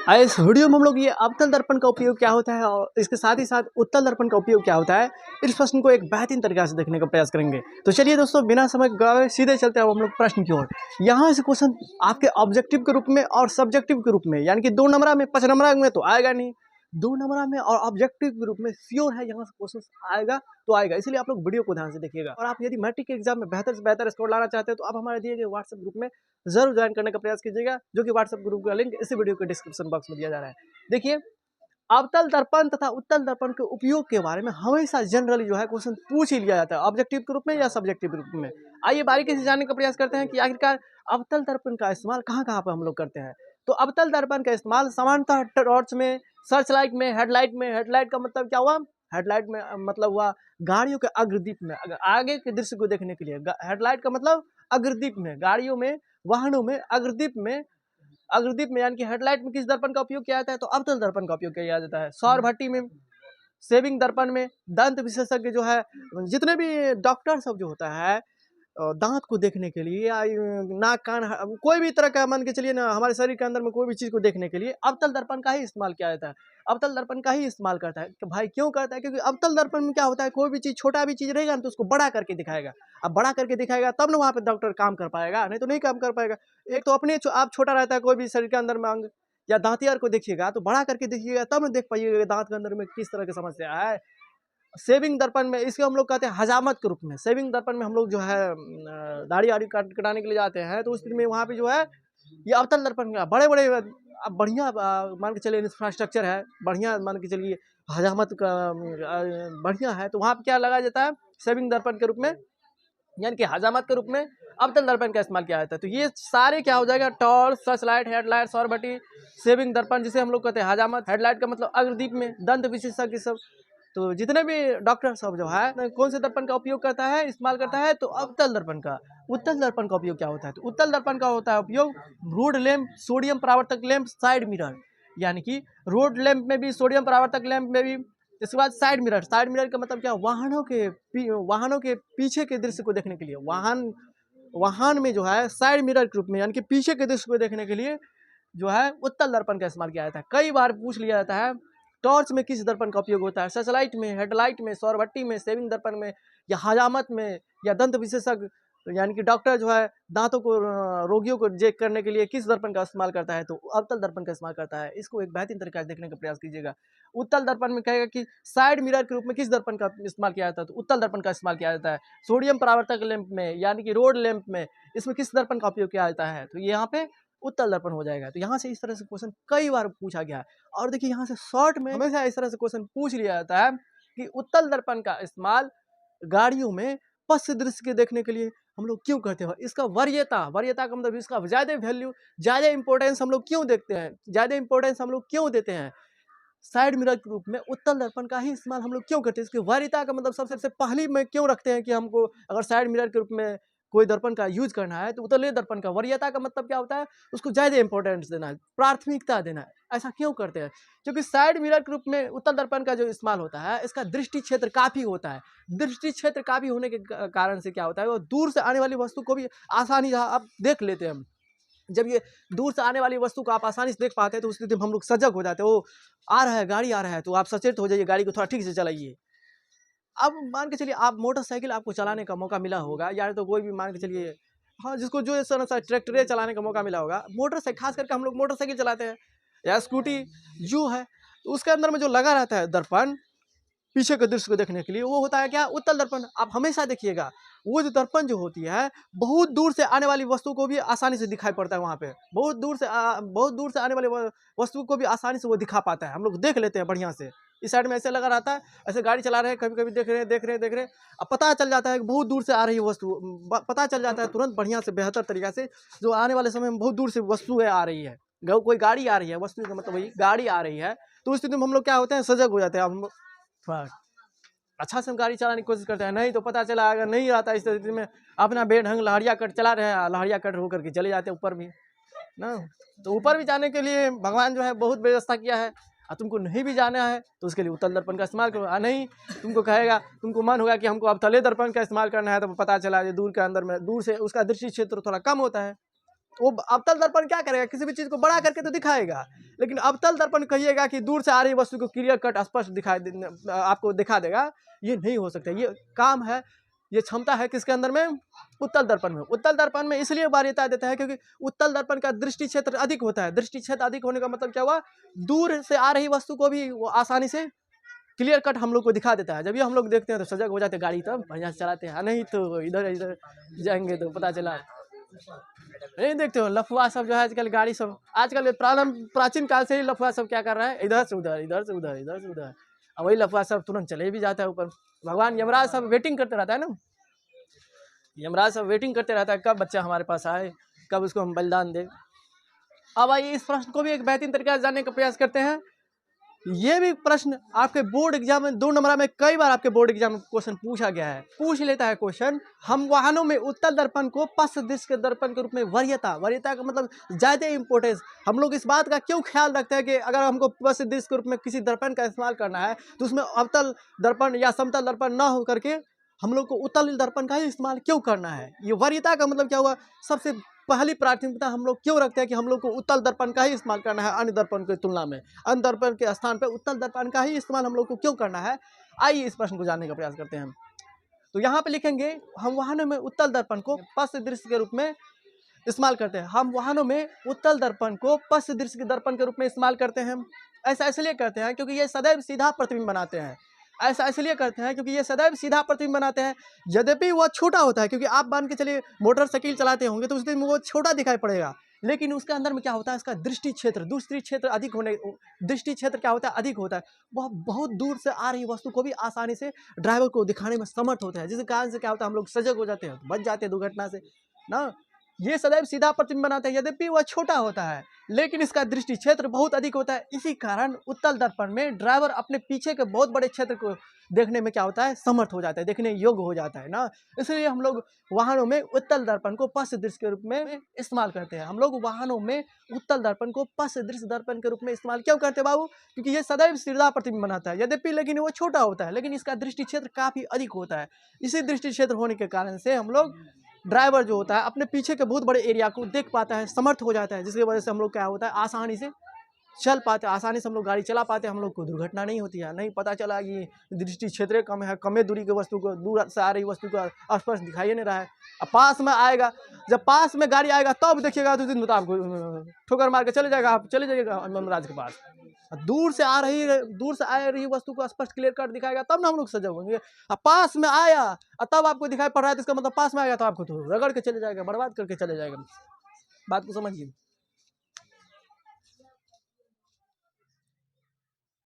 इस वीडियो में हम लोग ये अवतल दर्पण का उपयोग क्या होता है और इसके साथ ही साथ उत्तल दर्पण का उपयोग क्या होता है, इस प्रश्न को एक बेहतरीन तरीके से देखने का प्रयास करेंगे। तो चलिए दोस्तों, बिना समय गवाए सीधे चलते हैं हम लोग प्रश्न की ओर। यहाँ से क्वेश्चन आपके ऑब्जेक्टिव के रूप में और सब्जेक्टिव के रूप में, यानी कि 2 नंबरा में 5 नंबरा में तो आएगा नहीं, 2 नंबरा में और ऑब्जेक्टिव के रूप में श्योर है यहाँ से क्वेश्चन आएगा तो आएगा। इसलिए आप लोग वीडियो को ध्यान से देखिएगा। और आप यदि मैट्रिक के एग्जाम में बेहतर से बेहतर स्कोर लाना चाहते हैं तो आप हमारे दिए गए व्हाट्सएप ग्रुप में जरूर ज्वाइन करने का प्रयास कीजिएगा, जो कि व्हाट्सएप ग्रुप का लिंक इसी वीडियो के डिस्क्रिप्शन बॉक्स में दिया जा रहा है। देखिए, अवतल दर्पण तथा उत्तल दर्पण के उपयोग के बारे में हमेशा जनरली जो है क्वेश्चन पूछ ही लिया जाता है, ऑब्जेक्टिव के रूप में या सब्जेक्टिव के रूप में। आइए बारीकी से जानने का प्रयास करते हैं कि आखिरकार अवतल दर्पण का इस्तेमाल कहाँ कहाँ पर हम लोग करते हैं। तो अवतल दर्पण का इस्तेमाल सामान्यतः टॉर्च में, सर्च लाइट में, हेडलाइट में। हेडलाइट का मतलब क्या हुआ? हेडलाइट में मतलब हुआ गाड़ियों के अग्रदीप में, अगर आगे के दृश्य को देखने के लिए। हेडलाइट का मतलब अग्रदीप में, गाड़ियों में, वाहनों में अग्रदीप में। अग्रदीप में यानी कि हेडलाइट में किस दर्पण का उपयोग किया जाता है? तो अवतल दर्पण का उपयोग किया जाता है। सौर भट्टी में, सेविंग दर्पण में, दंत विशेषज्ञ जो है, जितने भी डॉक्टर सब जो होता है दांत को देखने के लिए या नाक कान कोई भी तरह का, मान के चलिए ना, हमारे शरीर के अंदर में कोई भी चीज़ को देखने के लिए अवतल दर्पण का ही इस्तेमाल किया जाता है। अवतल दर्पण का ही इस्तेमाल करता है कि भाई क्यों करता है? क्योंकि अवतल दर्पण में क्या होता है, कोई भी चीज़, छोटा भी चीज़ रहेगा ना तो उसको बड़ा करके दिखाएगा। अब बड़ा करके दिखाएगा तब ना वहाँ पे डॉक्टर काम कर पाएगा, नहीं तो नहीं काम कर पाएगा। एक तो अपने आप छोटा रहता है, कोई भी शरीर के अंदर में अंग या दांतियार को देखिएगा तो बड़ा करके देखिएगा तब ना देख पाइएगा दांत के अंदर में किस तरह की समस्या है। सेविंग दर्पण में, इसको हम लोग कहते हैं हजामत के रूप में। सेविंग दर्पण में हम लोग जो है दाढ़ी आड़ी कटाने के लिए जाते हैं तो उस स्थिति में वहाँ पे जो है ये अवतल दर्पण का बड़े बड़े अब बढ़िया मान के चलिए इंफ्रास्ट्रक्चर है, बढ़िया मान के चलिए हजामत का बढ़िया है, तो वहाँ पे क्या लगाया जाता है? सेविंग दर्पण के रूप में, यानी कि हजामत के रूप में अवतल दर्पण का इस्तेमाल किया जाता है। तो ये सारे क्या हो जाएगा? टॉर्च, सर्च लाइट, हेडलाइट, सौर भट्टी, सेविंग दर्पण जिसे हम लोग कहते हैं हजामत, हेडलाइट का मतलब अग्रदीप में, दंत विशेषज्ञ सब। तो जितने भी डॉक्टर सब जो है कौन से दर्पण का उपयोग करता है, इस्तेमाल करता है? तो अवतल दर्पण का। उत्तल दर्पण का उपयोग क्या होता है? तो उत्तल दर्पण का होता है उपयोग रोड लैंप, सोडियम परावर्तक लैंप, साइड मिरर, यानी कि रोड लैंप में भी, सोडियम परावर्तक लैंप में भी। इसके बाद साइड मिरर। साइड मिरर का मतलब क्या? वाहनों के पीछे के दृश्य को देखने के लिए, वाहन में जो है साइड मिरर के रूप में, यानी कि पीछे के दृश्य को देखने के लिए जो है उत्तल दर्पण का इस्तेमाल किया जाता है। कई बार पूछ लिया जाता है टॉर्च में किस दर्पण का उपयोग होता है? सर्चलाइट में, हेडलाइट में, सौर भट्टी में, सेविंग दर्पण में, या हजामत में, या दंत विशेषज्ञ यानी कि डॉक्टर जो है दांतों को, रोगियों को चेक करने के लिए किस दर्पण का इस्तेमाल करता है? तो अवतल दर्पण का इस्तेमाल करता है। इसको एक बेहतरीन तरीके से देखने का प्रयास कीजिएगा। उत्तल दर्पण में कहेगा कि साइड मिरर के रूप में किस दर्पण का इस्तेमाल किया जाता है? तो उत्तल दर्पण का इस्तेमाल किया जाता है। सोडियम परावर्तक लैंप में, यानी कि रोड लैंप में, इसमें किस दर्पण का उपयोग किया जाता है? तो यहाँ पे उत्तल दर्पण हो जाएगा। तो यहाँ से इस तरह से क्वेश्चन कई बार पूछा गया है। और देखिए यहाँ से शॉर्ट में हमेशा इस तरह से क्वेश्चन पूछ लिया जाता है कि उत्तल दर्पण का इस्तेमाल गाड़ियों में पश्च दृश्य के देखने के लिए हम लोग क्यों करते हैं? इसका वरीयता का मतलब इसका ज्यादा वैल्यू, ज्यादा इंपॉर्टेंस हम लोग क्यों देखते हैं, ज्यादा इंपॉर्टेंस हम लोग क्यों देते हैं? साइड मिरर के रूप में उत्तल दर्पण का ही इस्तेमाल हम लोग क्यों करते हैं? इसकी वरीयता का मतलब सबसे पहली में क्यों रखते हैं कि हमको अगर साइड मिरर के रूप में कोई दर्पण का यूज करना है तो उत्तल दर्पण का वरीयता का मतलब क्या होता है? उसको ज्यादा इंपॉर्टेंस देना है, प्राथमिकता देना है। ऐसा क्यों करते हैं? क्योंकि साइड मिरर के रूप में उत्तल दर्पण का जो इस्तेमाल होता है, इसका दृष्टि क्षेत्र काफी होता है। दृष्टि क्षेत्र काफी होने के कारण से क्या होता है, वो दूर से आने वाली वस्तु को भी आसानी से आप देख लेते हैं। जब ये दूर से आने वाली वस्तु को आप आसानी से देख पाते हैं तो उस स्थिति में हम लोग सजग हो जाते हैं। वो आ रहा है, गाड़ी आ रहा है, तो आप सचेत हो जाइए, गाड़ी को थोड़ा ठीक से चलाइए। अब मान के चलिए आप मोटरसाइकिल आपको चलाने का मौका मिला होगा, या तो कोई भी मान के चलिए, हाँ, जिसको जो ट्रैक्टर चलाने का मौका मिला होगा, मोटरसाइकिल खास करके हम लोग मोटरसाइकिल चलाते हैं या स्कूटी जो है, तो उसके अंदर में जो लगा रहता है दर्पण पीछे के दृश्य को देखने के लिए, वो होता है क्या? उत्तल दर्पण। आप हमेशा देखिएगा वो जो दर्पण जो होती है, बहुत दूर से आने वाली वस्तु को भी आसानी से दिखाई पड़ता है। वहाँ पे बहुत दूर से आने वाली वस्तु को भी आसानी से वो दिखा पाता है, हम लोग देख लेते हैं बढ़िया से। इस साइड में ऐसे लगा रहता है, ऐसे गाड़ी चला रहे हैं, कभी कभी देख रहे हैं, अब पता चल जाता है कि बहुत दूर से आ रही है वस्तु, पता चल जाता है तुरंत बढ़िया से, बेहतर तरीका से, जो आने वाले समय में बहुत दूर से वस्तुएं आ रही है, कोई गाड़ी आ रही है, वस्तु का मतलब वही गाड़ी आ रही है। तो उस स्थिति में हम लोग क्या होते हैं? सजग हो जाते हैं। हम थोड़ा अच्छा से हम गाड़ी चलाने की कोशिश करते हैं, नहीं तो पता चला अगर नहीं आता इस स्थिति में अपना बेढंग लहरिया कट चला रहे हैं, लहरिया कट होकर के चले जाते हैं ऊपर भी ना। तो ऊपर भी जाने के लिए भगवान जो है बहुत व्यवस्था किया है, और तुमको नहीं भी जाना है तो उसके लिए उत्तल दर्पण का इस्तेमाल करो। नहीं, तुमको कहेगा, तुमको मन होगा कि हमको अवतले दर्पण का इस्तेमाल करना है, तो पता चला दूर के अंदर में, दूर से उसका दृष्टि क्षेत्र थोड़ा कम होता है, वो अवतल दर्पण क्या करेगा, किसी भी चीज़ को बड़ा करके तो दिखाएगा, लेकिन अवतल दर्पण कहिएगा कि दूर से आ रही वस्तु को क्लियर कट स्पष्ट आपको दिखा देगा, ये नहीं हो सकता। ये काम है, ये क्षमता है किसके अंदर में, उत्तल दर्पण में। उत्तल दर्पण में इसलिए वरीयता देता है क्योंकि उत्तल दर्पण का दृष्टि क्षेत्र अधिक होता है। दृष्टि क्षेत्र अधिक होने का मतलब क्या हुआ, दूर से आ रही वस्तु को भी वो आसानी से क्लियर कट हम लोग को दिखा देता है। जब ये हम लोग देखते हैं तो सजग हो जाते हैं, गाड़ी तब बढ़िया से चलाते हैं, नहीं तो इधर इधर जाएंगे तो पता चला नहीं देखते हो। लफुआ सब जो है आजकल गाड़ी सब, आजकल प्राचीन काल से ही लफुआ सब क्या कर रहा है, इधर से उधर, इधर से उधर, इधर से उधर, और वही लफुआ सब तुरंत चले भी जाता है ऊपर। भगवान यमराज सब वेटिंग करते रहता है ना, यमराज सब वेटिंग करते रहता है कब बच्चा हमारे पास आए, कब उसको हम बलिदान दें। अब आइए इस प्रश्न को भी एक बेहतरीन तरीके से जानने का प्रयास करते हैं। ये भी प्रश्न आपके बोर्ड एग्जाम में 2 नंबर में कई बार आपके बोर्ड एग्जाम में क्वेश्चन पूछा गया है, पूछ लेता है क्वेश्चन। हम वाहनों में उत्तल दर्पण को पश्च दृश्य के दर्पण के रूप में वरीयता, वरीयता का मतलब ज्यादा इंपॉर्टेंस। हम लोग इस बात का क्यों ख्याल रखते हैं कि अगर हमको पश्च दृश्य के रूप में किसी दर्पण का इस्तेमाल करना है तो उसमें अवतल दर्पण या समतल दर्पण न हो करके हम लोग को उत्तल दर्पण का ही इस्तेमाल क्यों करना है। ये वरीयता का मतलब क्या हुआ, सबसे पहली प्राथमिकता हम लोग क्यों रखते हैं कि हम लोग को उत्तल दर्पण का ही इस्तेमाल करना है अन्य दर्पण की तुलना में, अन्य दर्पण के स्थान पर उत्तल दर्पण का ही इस्तेमाल हम लोग को क्यों करना है। आइए इस प्रश्न को जानने का प्रयास करते हैं। तो यहाँ पे लिखेंगे, हम वाहनों में उत्तल दर्पण को पश्च दृश्य के रूप में इस्तेमाल करते हैं। हम वाहनों में उत्तल दर्पण को पश्च दृश्य के दर्पण के रूप में इस्तेमाल करते हैं। ऐसा इसलिए करते हैं क्योंकि ये सदैव सीधा प्रतिबिंब बनाते हैं। ऐसा इसलिए करते हैं क्योंकि ये सदैव सीधा प्रतिबिंब बनाते हैं, यद्यपि वह छोटा होता है। क्योंकि आप मान के चलिए मोटरसाइकिल चलाते होंगे तो उस दिन वो छोटा दिखाई पड़ेगा, लेकिन उसके अंदर में क्या होता है, इसका दृष्टि क्षेत्र, दूसरी क्षेत्र अधिक होने, दृष्टि क्षेत्र क्या होता है, अधिक होता है। वह बहुत दूर से आ रही वस्तु को भी आसानी से ड्राइवर को दिखाने में समर्थ होता है, जिसके कारण से क्या होता है, हम लोग सजग हो जाते हैं, बच जाते हैं दुर्घटना से ना। ये सदैव सीधा प्रतिबिंब बनाते हैं, यद्यपि वह छोटा होता है लेकिन इसका दृष्टि क्षेत्र बहुत अधिक होता है। इसी कारण उत्तल दर्पण में ड्राइवर अपने पीछे के बहुत बड़े क्षेत्र को देखने में क्या होता है, समर्थ हो जाता है, देखने योग्य हो जाता है ना। इसलिए हम लोग वाहनों में उत्तल दर्पण को पश्च दृश्य के रूप में इस्तेमाल करते हैं। हम लोग वाहनों में उत्तल दर्पण को पश्च दृश्य दर्पण के रूप में इस्तेमाल क्यों करते हैं बाबू, क्योंकि ये सदैव सीधा प्रतिबिंब बनाता है, यद्यपि लेकिन वो छोटा होता है, लेकिन इसका दृष्टि क्षेत्र काफी अधिक होता है। इसी दृष्टि क्षेत्र होने के कारण से हम लोग, ड्राइवर जो होता है अपने पीछे के बहुत बड़े एरिया को देख पाता है, समर्थ हो जाता है, जिसकी वजह से हम लोग क्या होता है, आसानी से चल पाते, आसानी से हम लोग गाड़ी चला पाते, हम लोग को दुर्घटना नहीं होती है। नहीं पता चला कि दृष्टि क्षेत्र कम है, कमे दूरी की वस्तु को, दूर से आ रही वस्तु को स्पष्ट दिखाई नहीं रहा है। अब पास में आएगा, जब पास में गाड़ी आएगा तब देखिएगा तो दिन आपको ठोकर मार के चले जाएगा, आप चले जाइएगा यमराज के पास। दूर से आ रही वस्तु को स्पष्ट क्लियर कट दिखाएगा तब ना हम लोग सजग होंगे। अब पास में आया और तब आपको दिखाई पड़ रहा है तो इसका मतलब पास में आएगा तो आपको तो रगड़ के चले जाएगा, बर्बाद करके चले जाएगा। बात को समझिए।